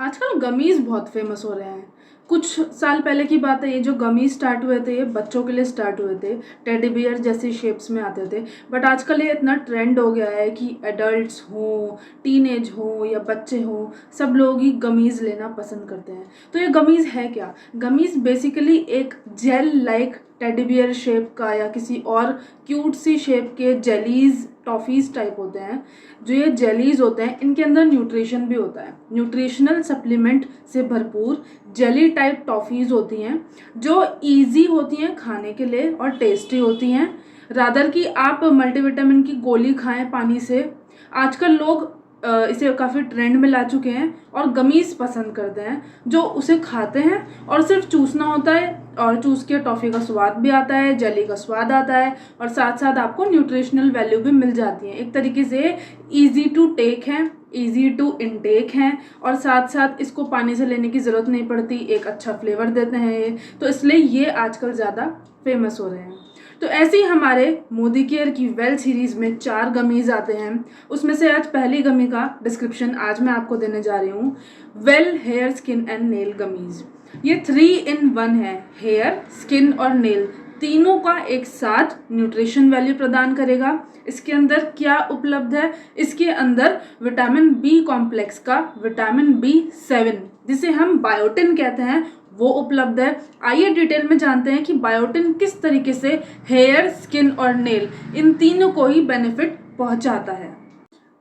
आजकल गमीज़ बहुत फेमस हो रहे हैं। कुछ साल पहले की बात है, ये जो गमीज़ स्टार्ट हुए थे ये बच्चों के लिए स्टार्ट हुए थे, टेडी बियर जैसी शेप्स में आते थे। बट आजकल ये इतना ट्रेंड हो गया है कि एडल्ट्स हों, टीनेज हो या बच्चे हों, सब लोग ही गमीज़ लेना पसंद करते हैं। तो ये गमीज़ है क्या? गमीज़ बेसिकली एक gel like teddy bear shape का या किसी और क्यूट सी शेप के जेलीज़ टॉफ़ीज़ टाइप होते हैं। जो ये जेलीज़ होते हैं इनके अंदर न्यूट्रिशन भी होता है, न्यूट्रिशनल सप्लीमेंट से भरपूर जेली टाइप टॉफ़ीज़ होती हैं जो ईजी होती हैं खाने के लिए और टेस्टी होती हैं। रादर कि आप मल्टीविटामिन की गोली खाएं पानी से। आजकल लोग इसे काफ़ी ट्रेंड में ला चुके हैं और गमीज़ पसंद करते हैं जो उसे खाते हैं और सिर्फ चूसना होता है और चूस के टॉफ़ी का स्वाद भी आता है, जेली का स्वाद आता है और साथ साथ आपको न्यूट्रिशनल वैल्यू भी मिल जाती है। एक तरीके से ईजी टू टेक है, ईजी टू इनटेक हैं और साथ साथ इसको पानी से लेने की ज़रूरत नहीं पड़ती, एक अच्छा फ्लेवर देते हैं ये, तो इसलिए ये आजकल ज़्यादा फेमस हो रहे हैं। तो ऐसे ही हमारे मोदी केयर की वेल सीरीज़ में 4 गमीज़ आते हैं। उसमें से आज पहली गमी का डिस्क्रिप्शन आज मैं आपको देने जा रही हूँ, well hair skin and nail gummies. ये 3 in 1 है, हेयर, स्किन और नेल तीनों का एक साथ न्यूट्रिशन वैल्यू प्रदान करेगा। इसके अंदर क्या उपलब्ध है? इसके अंदर विटामिन बी कॉम्प्लेक्स का विटामिन B7 जिसे हम बायोटिन कहते हैं वो उपलब्ध है। आइए डिटेल में जानते हैं कि बायोटिन किस तरीके से हेयर, स्किन और नेल इन तीनों को ही बेनिफिट पहुंचाता है।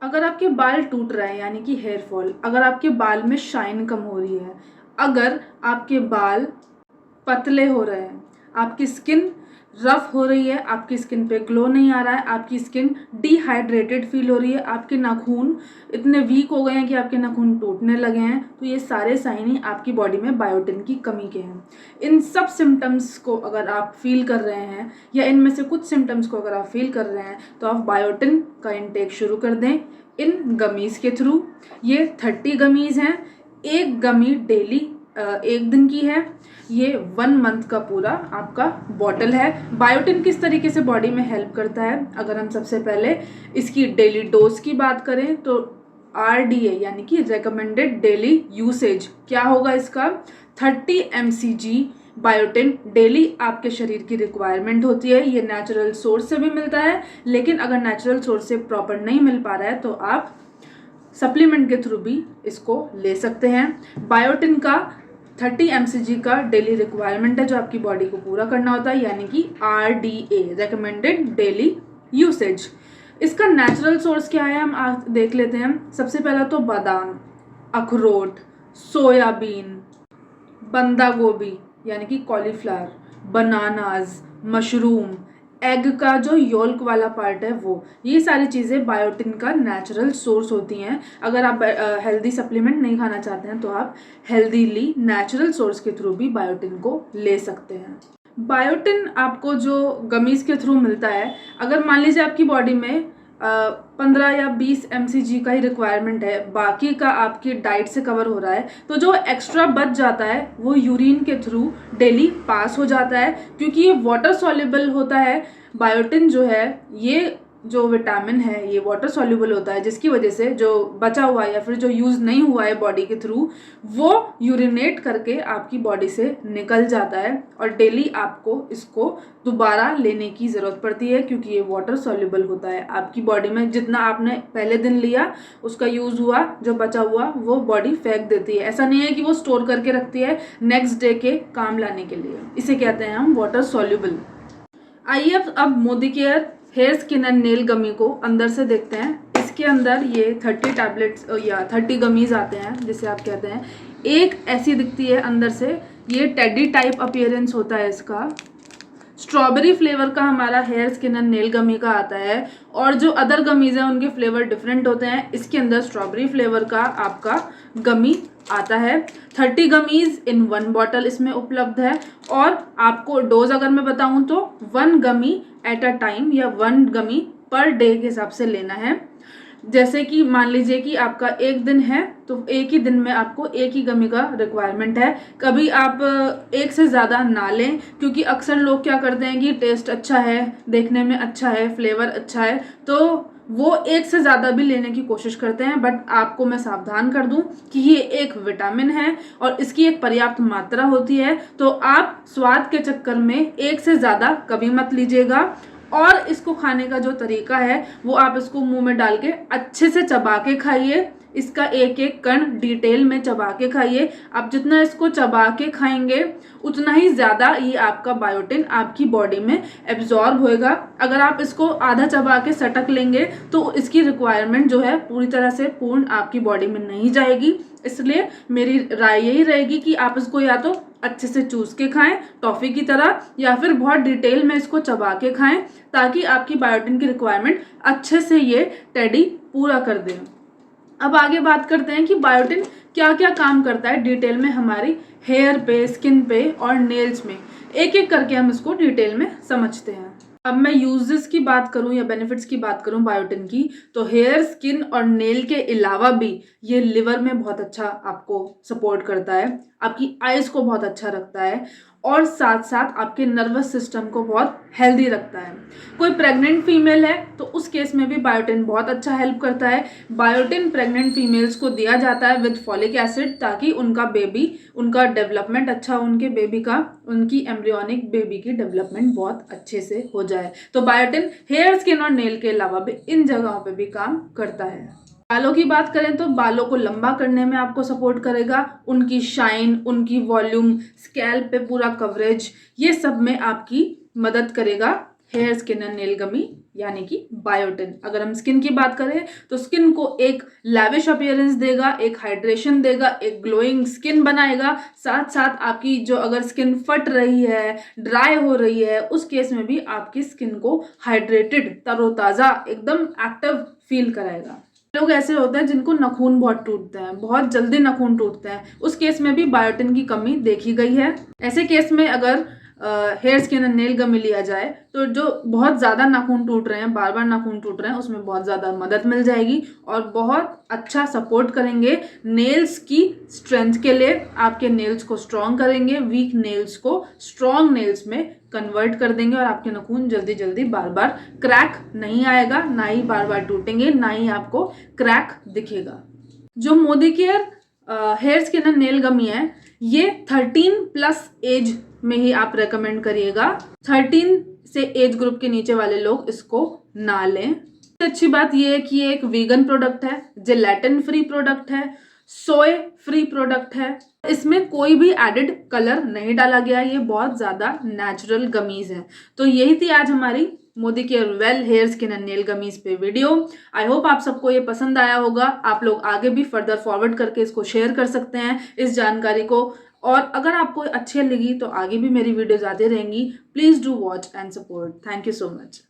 अगर आपके बाल टूट रहे हैं यानी कि हेयर फॉल, अगर आपके बाल में शाइन कम हो रही है, अगर आपके बाल पतले हो रहे हैं, आपकी स्किन रफ हो रही है, आपकी स्किन पे ग्लो नहीं आ रहा है, आपकी स्किन डिहाइड्रेटेड फील हो रही है, आपके नाखून इतने वीक हो गए हैं कि आपके नाखून टूटने लगे हैं, तो ये सारे साइन ही आपकी बॉडी में बायोटिन की कमी के हैं। इन सब सिम्टम्स को अगर आप फील कर रहे हैं या इनमें से कुछ सिम्टम्स को अगर आप फील कर रहे हैं तो आप बायोटिन का इंटेक शुरू कर दें इन गमीज़ के थ्रू। ये 30 गमीज़ हैं, एक गमी डेली 1 दिन की है। ये 1 मंथ का पूरा आपका बॉटल है। बायोटिन किस तरीके से बॉडी में हेल्प करता है, अगर हम सबसे पहले इसकी डेली डोज की बात करें तो RDA यानी कि रेकमेंडेड डेली यूसेज क्या होगा इसका, 30 mcg बायोटिन डेली आपके शरीर की रिक्वायरमेंट होती है। ये नेचुरल सोर्स से भी मिलता है, लेकिन अगर नेचुरल सोर्स से प्रॉपर नहीं मिल पा रहा है तो आप सप्लीमेंट के थ्रू भी इसको ले सकते हैं। बायोटिन का 30 mcg का डेली रिक्वायरमेंट है जो आपकी बॉडी को पूरा करना होता है, यानी कि RDA रेकमेंडेड डेली यूसेज। इसका नेचुरल सोर्स क्या है हम आज देख लेते हैं। सबसे पहला तो बादाम, अखरोट, सोयाबीन, बंदा गोभी यानी कि कॉलीफ्लावर, बनानाज, मशरूम, एग का जो योल्क वाला पार्ट है वो, ये सारी चीज़ें बायोटिन का नेचुरल सोर्स होती हैं। अगर आप हेल्दी सप्लीमेंट नहीं खाना चाहते हैं तो आप हेल्दीली नेचुरल सोर्स के थ्रू भी बायोटिन को ले सकते हैं। बायोटिन आपको जो गमीज़ के थ्रू मिलता है, अगर मान लीजिए आपकी बॉडी में 15 या 20 mcg का ही रिक्वायरमेंट है, बाकी का आपकी डाइट से कवर हो रहा है, तो जो एक्स्ट्रा बच जाता है वो यूरिन के थ्रू डेली पास हो जाता है, क्योंकि ये वाटर सॉल्युबल होता है। बायोटिन जो है, ये जो विटामिन है ये वाटर सॉल्युबल होता है, जिसकी वजह से जो बचा हुआ है या फिर जो यूज़ नहीं हुआ है बॉडी के थ्रू वो यूरिनेट करके आपकी बॉडी से निकल जाता है और डेली आपको इसको दोबारा लेने की ज़रूरत पड़ती है, क्योंकि ये वाटर सॉल्युबल होता है। आपकी बॉडी में जितना आपने पहले दिन लिया उसका यूज़ हुआ, जो बचा हुआ वो बॉडी फेंक देती है। ऐसा नहीं है कि वो स्टोर करके रखती है नेक्स्ट डे के काम लाने के लिए, इसे कहते हैं हम वाटर सॉल्युबल। आइए अब Modi care hair, skin and nail gummy को अंदर से देखते हैं। इसके अंदर ये 30 टैबलेट्स या 30 गमीज़ आते हैं जिसे आप कहते हैं। एक ऐसी दिखती है अंदर से, ये टेडी टाइप अपीयरेंस होता है इसका। स्ट्रॉबेरी फ्लेवर का हमारा हेयर, स्किन एंड नेल गमी का आता है, और जो अदर गमीज़ हैं उनके फ्लेवर डिफरेंट होते हैं। इसके अंदर स्ट्रॉबेरी फ्लेवर का आपका गमी आता है। 30 गमीज़ इन 1 बॉटल इसमें उपलब्ध है, और आपको डोज अगर मैं बताऊं तो 1 गमी एट अ टाइम या 1 गमी पर डे के हिसाब से लेना है। जैसे कि मान लीजिए कि आपका एक दिन है तो एक ही दिन में आपको एक ही गमी का रिक्वायरमेंट है। कभी आप एक से ज़्यादा ना लें, क्योंकि अक्सर लोग क्या करते हैं कि टेस्ट अच्छा है, देखने में अच्छा है, फ्लेवर अच्छा है, तो वो एक से ज़्यादा भी लेने की कोशिश करते हैं। बट आपको मैं सावधान कर दूं कि ये एक विटामिन है और इसकी एक पर्याप्त मात्रा होती है, तो आप स्वाद के चक्कर में एक से ज़्यादा कभी मत लीजिएगा। और इसको खाने का जो तरीका है वो आप इसको मुंह में डाल के अच्छे से चबा के खाइए। इसका एक एक कण डिटेल में चबा के खाइए। आप जितना इसको चबा के खाएंगे उतना ही ज़्यादा ये आपका बायोटिन आपकी बॉडी में एब्जॉर्ब होएगा। अगर आप इसको आधा चबा के सटक लेंगे तो इसकी रिक्वायरमेंट जो है पूरी तरह से पूर्ण आपकी बॉडी में नहीं जाएगी। इसलिए मेरी राय यही रहेगी कि आप इसको या तो अच्छे से चूस के खाएं टॉफ़ी की तरह, या फिर बहुत डिटेल में इसको चबा के खाएं, ताकि आपकी बायोटिन की रिक्वायरमेंट अच्छे से ये टेडी पूरा कर दें। अब आगे बात करते हैं कि बायोटिन क्या क्या काम करता है डिटेल में हमारी हेयर पे, स्किन पे और नेल्स में। एक एक करके हम इसको डिटेल में समझते हैं। अब मैं यूजेस की बात करूं या बेनिफिट्स की बात करूं बायोटिन की, तो हेयर, स्किन और नेल के अलावा भी ये लिवर में बहुत अच्छा आपको सपोर्ट करता है, आपकी आइज को बहुत अच्छा रखता है और साथ साथ आपके नर्वस सिस्टम को बहुत हेल्दी रखता है। कोई प्रेग्नेंट फीमेल है तो उस केस में भी बायोटिन बहुत अच्छा हेल्प करता है। बायोटिन प्रेग्नेंट फीमेल्स को दिया जाता है विद फॉलिक एसिड, ताकि उनका डेवलपमेंट अच्छा हो, उनके बेबी का, उनकी एम्ब्रियोनिक बेबी की डेवलपमेंट बहुत अच्छे से हो जाए। तो बायोटिन हेयर, स्किन और नेल के अलावा भी इन जगहों पे भी काम करता है। बालों की बात करें तो बालों को लंबा करने में आपको सपोर्ट करेगा, उनकी शाइन, उनकी वॉल्यूम, स्कैल्प पे पूरा कवरेज, ये सब में आपकी मदद करेगा हेयर, स्किन एंड नेल गमी यानी कि बायोटिन। अगर हम स्किन की बात करें तो स्किन को एक लैविश अपीयरेंस देगा, एक हाइड्रेशन देगा, एक ग्लोइंग स्किन बनाएगा। साथ साथ आपकी जो अगर स्किन फट रही है, ड्राई हो रही है, उस केस में भी आपकी स्किन को हाइड्रेटेड, तरोताज़ा, एकदम एक्टिव फील कराएगा। लोग ऐसे होते हैं जिनको नाखून बहुत टूटते हैं, बहुत जल्दी नाखून टूटते हैं, उस केस में भी बायोटिन की कमी देखी गई है। ऐसे केस में अगर हेयर, स्किन एंड नेल गमी लिया जाए तो जो बहुत ज़्यादा नाखून टूट रहे हैं, बार बार नाखून टूट रहे हैं, उसमें बहुत ज़्यादा मदद मिल जाएगी और बहुत अच्छा सपोर्ट करेंगे नेल्स की स्ट्रेंथ के लिए। आपके नेल्स को स्ट्रॉन्ग करेंगे, वीक नेल्स को स्ट्रॉन्ग नेल्स में कन्वर्ट कर देंगे और आपके नाखून जल्दी जल्दी बार बार क्रैक नहीं आएगा, ना ही बार बार टूटेंगे, ना ही आपको क्रैक दिखेगा। जो Modi care hair, skin and nail gummy है, ये 13+ एज में ही आप रेकमेंड करिएगा। 13 से एज ग्रुप के नीचे वाले लोग इसको ना लें। अच्छी बात यह है कि ये एक वीगन प्रोडक्ट है, जेलेटिन फ्री प्रोडक्ट है, सोय फ्री प्रोडक्ट है, इसमें कोई भी एडिड कलर नहीं डाला गया, ये बहुत ज़्यादा नेचुरल गमीज है। तो यही थी आज हमारी Modi care well hair, skin and nail gummies पे वीडियो। आई होप आप सबको ये पसंद आया होगा। आप लोग आगे भी फर्दर फॉरवर्ड करके इसको शेयर कर सकते हैं इस जानकारी को, और अगर आपको अच्छी लगी तो आगे भी मेरी वीडियोज आती रहेंगी। Please do watch and support. Thank you so much.